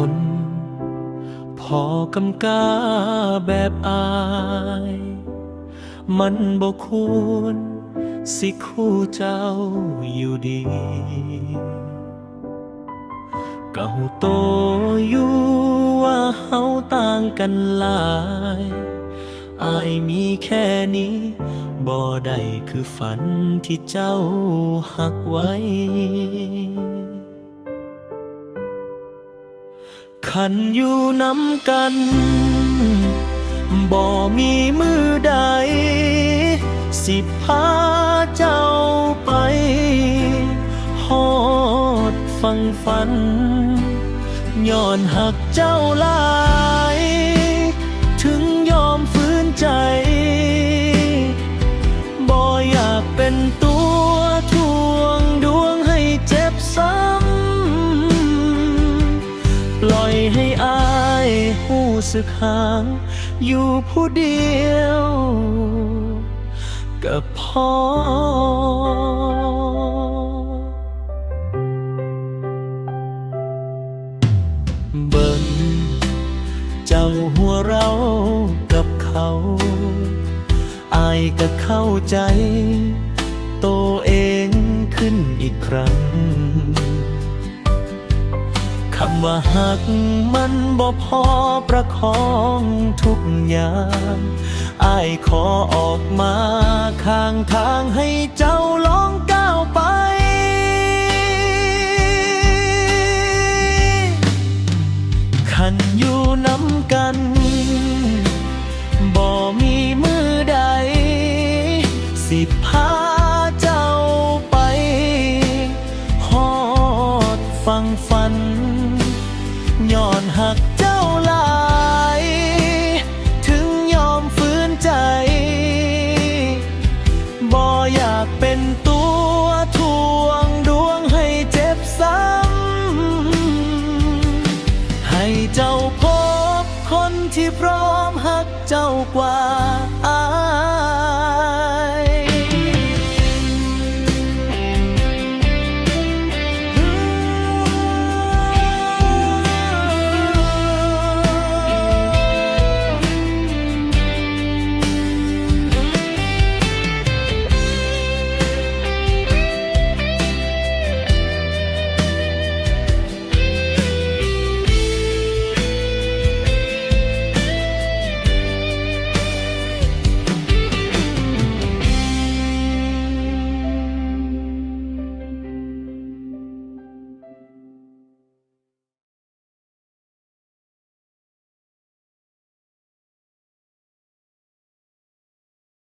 นพอกำกาแบบอายมันบ่ควรสิคู่เจ้าอยู่ดีก็หูโตอยู่ว่าเฮาต่างกันหลายอายมีแค่นี้บ่ได้คือฝันที่เจ้าหักไว้คันอยู่นำกันบ่มีมือใดสิพาเจ้าไปฮอดฟังฝันย้อนหักเจ้าหลายถึงยอมฝืนใจบ่อยากเป็นตัวทวงดวงให้เจ็บซ้ำปล่อยให้อายหู้สึกห่างอยู่ผู้เดียวก็พอเบิ่งเจ้าหัวเรากับเขาอายก็เข้าใจตัวเองขึ้นอีกครั้งคำว่าหักมันบ่พอประคองทุกอย่างอายขอออกมาข้างทางให้เจ้าลองก้าวไปคันอยู่นำกันบ่มีมือใดสิพาเจ้าไปฮอดฟังฝันย้อนหักเจ้าหลายถึงยอมฝืนใจบ่อยากเป็นตัวทวงดวงให้เจ็บซ้ำให้เจ้าพบคนที่พร้อมหักเจ้ากว่าอาย